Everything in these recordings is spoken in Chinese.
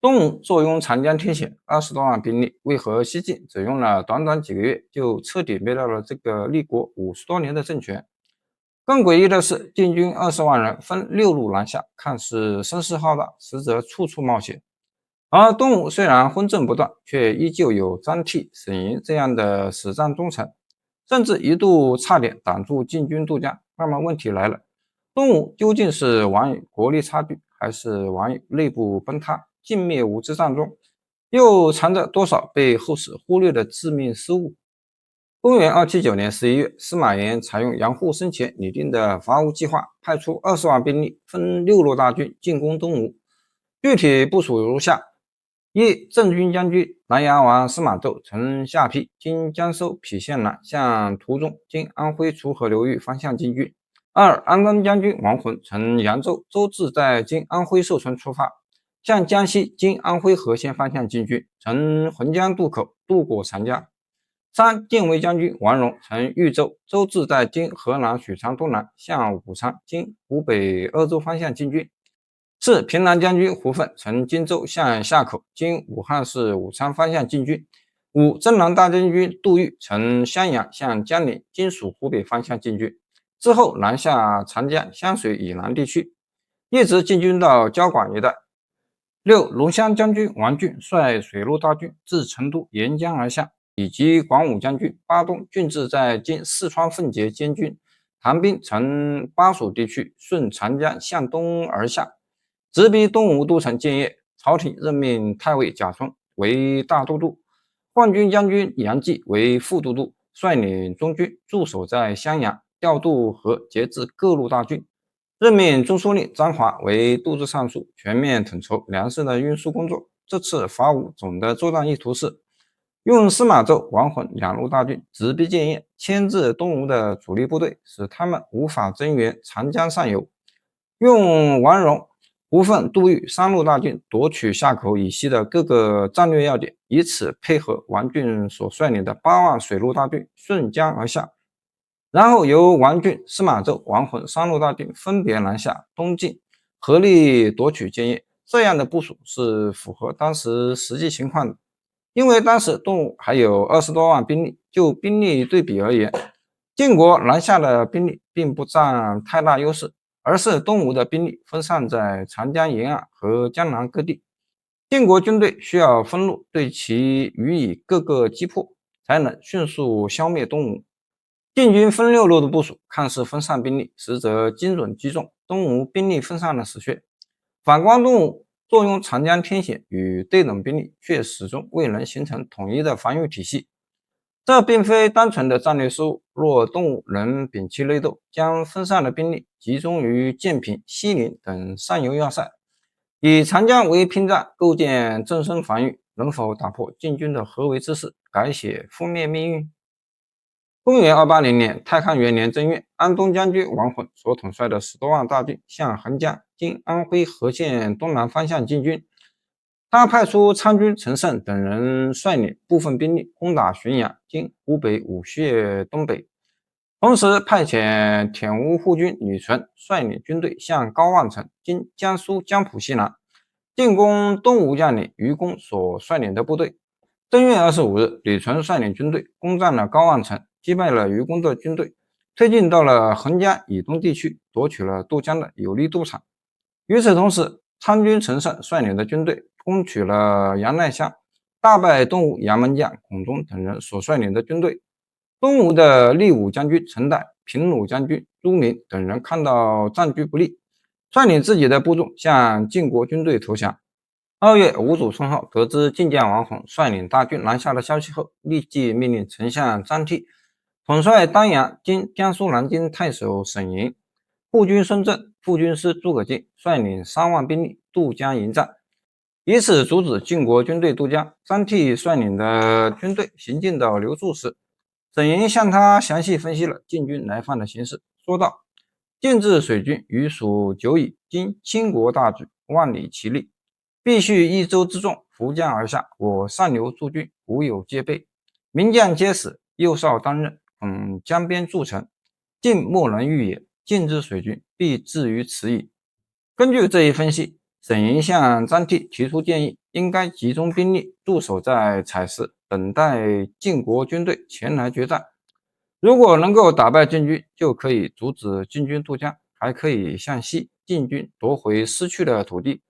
東吳坐擁長江天險20多萬兵力，為何西晉只用了短短幾個月就徹底滅掉了這個立國50多年的政權？更詭異的是，晉軍20萬人分6路南下，看似聲勢浩大，實則處處冒險。而東吳雖然昏政不斷，卻依舊有張悌、沈營這樣的實戰忠臣，甚至一度差點擋住晉軍渡江。那麼問題來了，東吳究竟是亡於國力差距，還是亡於內部崩塌、晉滅吳之戰中，又藏着多少被後世忽略的致命失誤？公元279年11月，司馬炎採用楊戶生前擬定的伐吳計劃，派出20萬兵力，分6路大軍進攻東吳。具體部署如下：一、正军將軍南陽王司馬驟乘下邳經江收郫縣南向途中經安徽楚河流域方向进军；二、安东将軍王渾乘扬州周至在今安徽寿春出發，向江西经安徽和县方向进軍，乘浑江渡口渡過长江；三、建威將軍王戎乘豫州周至在今河南許昌東南，向武昌经湖北鄂州方向进军；四、平南将軍胡奮乘荆州向夏口经武漢市武昌方向进军；五、征南大将軍杜預乘襄陽向江陵今属湖北方向进軍，之後南下长江湘水以南地区，一直进軍到交廣一带。六、龙骧將軍王浚率水陆大軍自成都沿江而下，以及廣武将軍巴東郡治在今四川奉節监軍唐兵從巴蜀地區順長江向東而下，直逼東吳都城建業。朝廷任命太尉賈充為大都督，換軍將軍楊繼為副都督，率領中軍駐守在襄陽，調度和節制各路大軍，任命中書令張華為都指尚書，全面統籌糧食的運輸工作。這次伐吳總的作戰意圖是用司馬驟、王渾2路大軍直逼建業，牽制東吳的主力部隊，使他們無法增援長江上游；用王戎、胡奮、杜預3路大軍奪取夏口以西的各個戰略要點，以此配合王浚所率領的8萬水陸大軍順江而下，然後由王浚、司馬驟、王渾3路大軍分別南下東進，合力奪取建業。這樣的部署是符合當時實際情況的，因為當時東吳還有20多萬兵力，就兵力對比而言，晉國南下的兵力並不占太大優勢，而是東吳的兵力分散在長江沿岸和江南各地，晉國軍隊需要分路對其予以各個擊破，才能迅速消滅東吳。晉軍分6路的部署看似分散兵力，實則精準擊中東吳兵力分散的死穴。反觀東吳坐擁長江天險與對等兵力，卻始終未能形成統一的防禦體系。這並非單純的戰略失誤，若東吳能摒棄內鬥，將分散的兵力集中於建平、西陵等上游要塞，以長江為屏障，構建縱深防禦，能否打破晉軍的合圍之勢，改寫覆滅命運？公元280年，太康元年正月，安東將軍王渾所統帥的10多萬大軍向橫江經安徽和縣東南方向進軍。他派出參軍陳勝等人率領部分兵力攻打浔陽經湖北武穴東北，同時派遣滇吳護軍呂純率領軍隊向高望城經江蘇江浦西南進攻東吳將領於公所率領的部隊。正月25日，呂純率領軍隊攻占了高望城，擊敗了於公的軍隊，推進到了橫江以東地區，奪取了渡江的有利渡場。與此同時，參軍陳勝率領的軍隊攻取了楊乃鄉，大敗東吳楊門將孔忠等人所率領的軍隊。東吳的厲武將軍陳岱、平魯將軍朱銘等人看到戰局不利，率領自己的部眾向晉國軍隊投降。2月，吳主孫皓得知晉將王渾率領大軍南下的消息後，立即命令丞相張悌統帥當陽經江蘇南京太守沈營、護軍孫正、副軍師諸葛瑾率領3萬兵力渡江迎戰，以此阻止晉國軍隊渡江。張悌率領的軍隊行進到劉渚時，沈營向他詳細分析了晉軍來犯的形勢，說道：晉至水軍於蜀久矣，今傾國大舉，萬里齊力，必須一州之眾扶江而下，我上流駐軍無有戒備，名將皆死，幼少當任，恐江邊築城，晉莫能御也。晉之水軍必至於此矣。根據這一分析，沈營向張替提出建議，應該集中兵力駐守在采石，等待晉國軍隊前來決戰。如果能夠打敗晉軍，就可以阻止晉軍渡江，還可以向西進軍奪回失去的土地。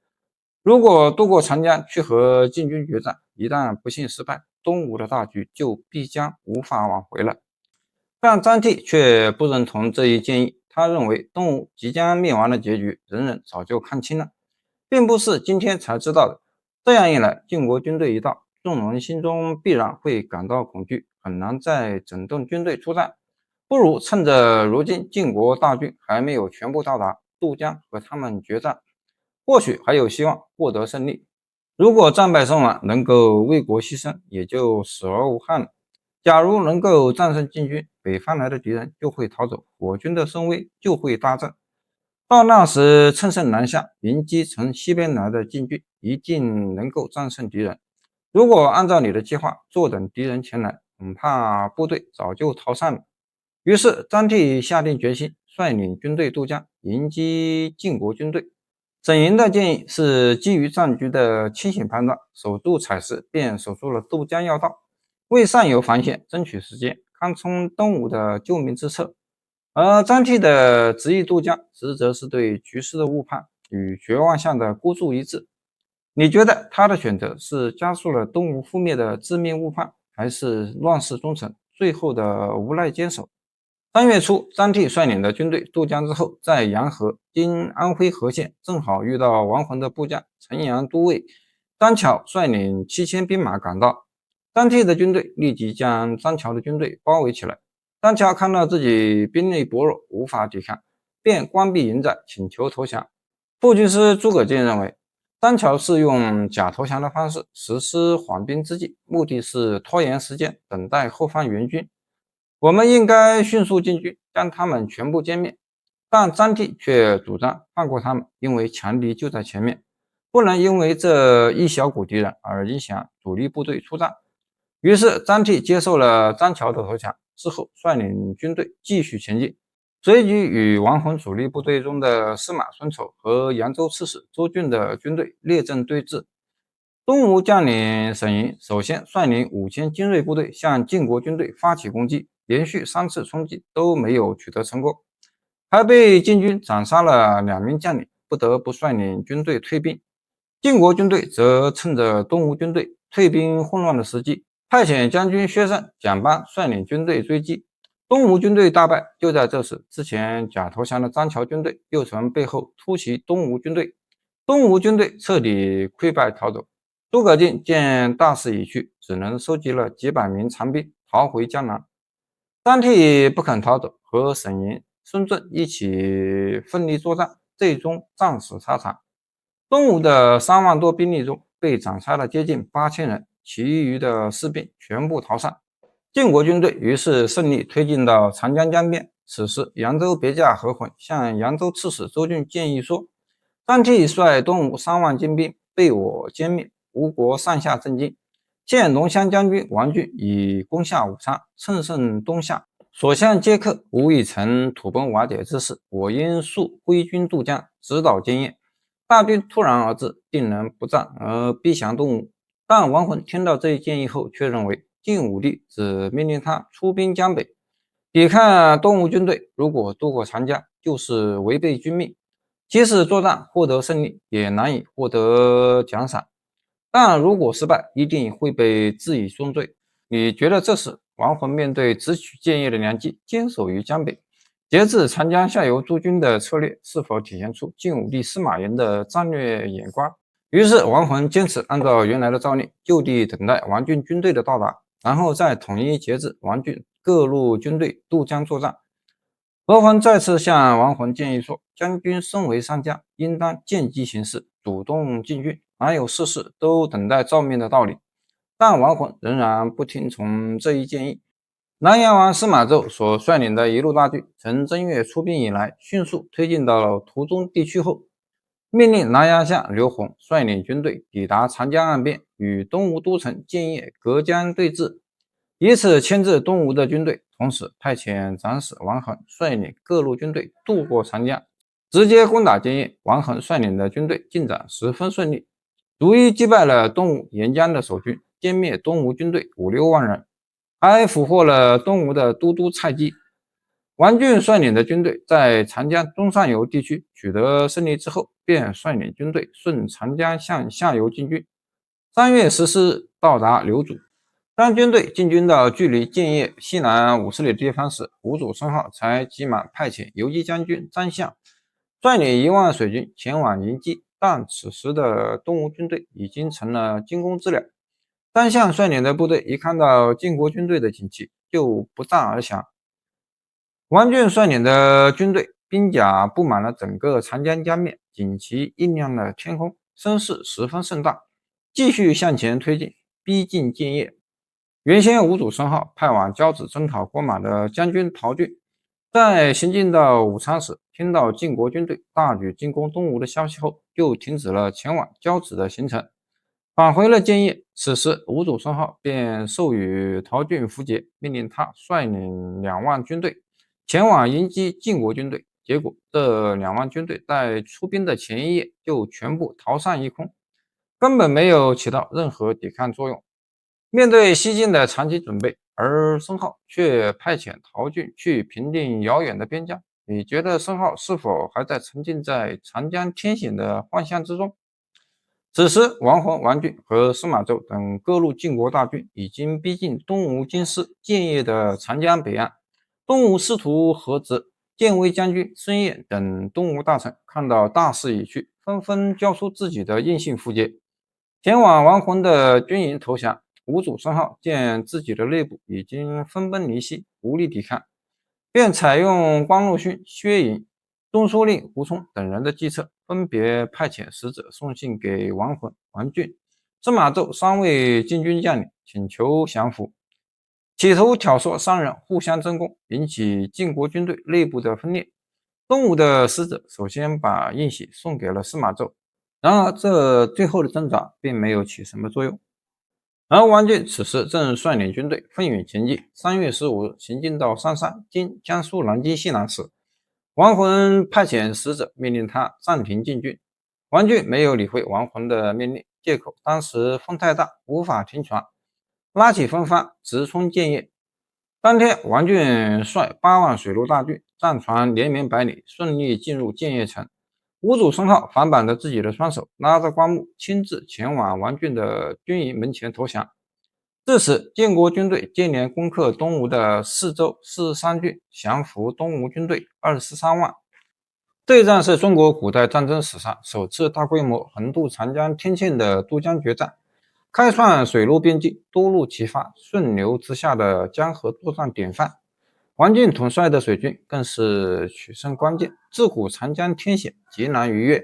如果渡過長江去和晉軍決戰，一旦不幸失敗，東吳的大局就必將無法挽回了。但張替卻不認同這一建議，他認為東吳即將滅亡的結局，人人早就看清了，並不是今天才知道的。這樣一來，晉國軍隊一到，眾人心中必然會感到恐懼，很難再整頓軍隊出戰。不如趁着如今晉國大軍還沒有全部到達，渡江和他們決戰，或許還有希望獲得勝利。如果戰敗身亡，能夠為國犧牲，也就死而無憾了。假如能夠戰勝晉軍，北方來的敵人就會逃走，我軍的聲威就會大振。到那時乘勝南下，迎擊從西邊來的晉軍，一定能夠戰勝敵人。如果按照你的計劃，坐等敵人前來，恐怕部隊早就逃散了。於是張替下定決心，率領軍隊渡江，迎擊晉國軍隊。沈營的建議是基於戰局的清醒判斷，守住采石，便守住了渡江要道，為上游防線爭取時間，堪充東吳的救命之策。而張替的執意渡江，實則是對局勢的誤判，與絕望下的孤注一擲。你覺得他的選擇是加速了東吳覆滅的致命誤判，還是亂世忠臣最後的無奈堅守？3月初，張替率領的軍隊渡江之後，在陽河（今安徽和縣）正好遇到王渾的部將城陽都尉張喬率領7000兵馬趕到。張替的軍隊立即將張喬的軍隊包圍起來。張喬看到自己兵力薄弱，無法抵抗，便關閉營寨，請求投降。副軍師諸葛瑾認為，張喬是用假投降的方式實施緩兵之計，目的是拖延時間，等待後方援軍。我們應該迅速進軍，將他們全部殲滅。但張替卻主張放過他們，因為強敵就在前面，不能因為這一小股敵人而影響主力部隊出戰。於是張替接受了張喬的投降，之後率領軍隊繼續前進，隨即與王渾主力部隊中的司馬孫醜和揚州刺史周俊的軍隊列陣對峙。東吳將領沈營首先率領5000精銳部隊向晉國軍隊發起攻擊，連續3次衝擊都沒有取得成功，還被晉軍斬殺了2名將領，不得不率領軍隊退兵。晉國軍隊則趁着東吳軍隊退兵混亂的時機，派遣將軍薛勝、蔣邦率領軍隊追擊。東吳軍隊大敗。就在這時，之前假投降的張喬軍隊又從背後突襲東吳軍隊，東吳軍隊徹底潰敗逃走。諸葛瑾見大勢已去，只能收集了幾百名殘兵逃回江南。張替不肯逃走，和沈營、孫俊一起奮力作戰，最終戰死沙場。東吳的3萬多兵力中被斬殺了接近8000人，其餘的士兵全部逃散。晉國軍隊於是勝利推進到長江江邊。此時揚州別駕何渾向揚州刺史周俊建議說，張替率東吳3萬精兵被我殲滅，吳國上下震驚。現龍驤將軍王浚已攻下武昌，乘勝東下，所向皆克，無一曾土崩瓦解之勢。我應速揮軍渡江，直搗建業。大軍突然而至，定能不戰而逼降東吳。但王渾聽到這一建議後，卻認為晉武帝只命令他出兵江北，抵抗東吳軍隊，如果渡過長江，就是違背軍命，即使作戰獲得勝利，也難以獲得獎賞。但如果失敗，一定會被治以重罪。你覺得這時王渾面對只取建業的良機，堅守於江北，節制長江下游駐軍的策略，是否體現出晉武帝司馬炎的戰略眼光？於是王渾堅持按照原來的詔令，就地等待王浚軍隊的到達，然後再統一節制王浚各路軍隊渡江作戰。何渾再次向王渾建議說，將軍身為上將，應當見機行事，主動進軍，哪有事事都等待詔命的道理。但王渾仍然不聽從這一建議。南陽王司馬昭所率領的一路大軍，從正月出兵以來，迅速推進到了途中地區後，命令南陽相劉弘率領軍隊抵達長江岸邊，與東吳都城建業隔江對峙，以此牽制東吳的軍隊。同時派遣長史王衡率領各路軍隊渡過長江，直接攻打建業。王恆率領的軍隊進展十分順利，逐一擊敗了東吳沿江的守軍，殲滅東吳軍隊5、6萬人，還俘獲了東吳的都督蔡姬。王浚率領的軍隊在長江中上游地區取得勝利之後，便率領軍隊順長江向下游進軍。3月14日到達劉渚。當軍隊進軍到距離建業西南50里的地方時，吳主聲號才急忙派遣游擊將軍張相率領1萬水軍前往迎擊，但此時的東吳軍隊已經成了驚弓之鳥。張相率領的部隊一看到晉國軍隊的旌旗，就不戰而降。王浚率領的軍隊兵甲布滿了整個長江江面，旌旗映亮了天空，聲勢十分盛大，繼續向前推進，逼近建業。原先吳主聲號派往交趾征討郭馬的將軍陶峻，在行進到武昌時，聽到晉國軍隊大舉進攻東吳的消息後，就停止了前往交趾的行程，返回了建業。此時吳主聲號便授予陶峻符節，命令他率領2萬軍隊前往迎擊晉國軍隊。結果這2萬軍隊在出兵的前一夜就全部逃散一空，根本沒有起到任何抵抗作用。面對西進的長期準備，而申浩卻派遣陶峻去平定遙遠的邊疆，你覺得申浩是否還在沉浸在長江天險的幻象之中？此時王渾、王浚和司馬昭等各路晉國大軍已經逼近東吳京師建業的長江北岸。東吳司徒何直、建威將軍孫偃等東吳大臣看到大勢已去，紛紛交出自己的印信符節，前往王渾的軍營投降。吳主聲號見自己的內部已經分崩離析，無力抵抗，便採用光祿勳、薛隱、中書令胡充等人的計策，分別派遣使者送信給王渾、王浚、司馬昭3位禁軍將領，請求降服，企圖挑唆3人互相爭功，引起晉國軍隊內部的分裂。東吳的使者首先把印玺送給了司馬昭，然而這最後的掙扎並沒有起什麼作用。而王浚此時正率領軍隊奮勇前進。3月15日行進到商山（今江蘇南京西南）時，王渾派遣使者命令他暫停進軍。王浚沒有理會王渾的命令，借口當時風太大，無法停船，拉起風帆直衝建業。當天，王浚率8萬水陸大軍，戰船連綿百里，順利進入建業城。吳主聲號反綁着自己的雙手，拉着棺木，親自前往王浚的軍營門前投降。至此，建國軍隊接連攻克東吳的4州43郡，降服東吳軍隊23萬。這一戰是中國古代戰爭史上首次大規模橫渡長江天塹的渡江決戰，開創水陸邊境多路齊發、順流直下的江河作戰典範。王浚統帥的水軍更是取勝關鍵，自古長江天險，極難逾越。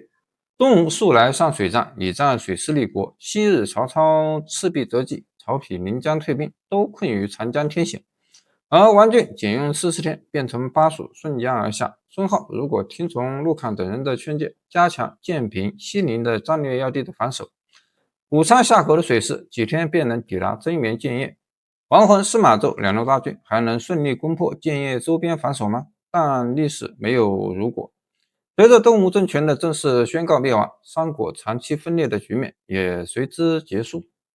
東吳素來上水戰，以戰水師立國。昔日曹操赤壁折戟，曹丕臨江退兵，都困於長江天險。而王浚僅用40天，便從巴蜀順江而下。孫浩如果聽從陸侃等人的勸誡，加強建平、西寧的戰略要地的防守，武昌下口的水師幾天便能抵達增援建業。王渾、司馬昭2路大軍還能順利攻破建業周邊防守嗎？但歷史沒有如果。隨着東吳政權的正式宣告滅亡，三國長期分裂的局面也隨之結束。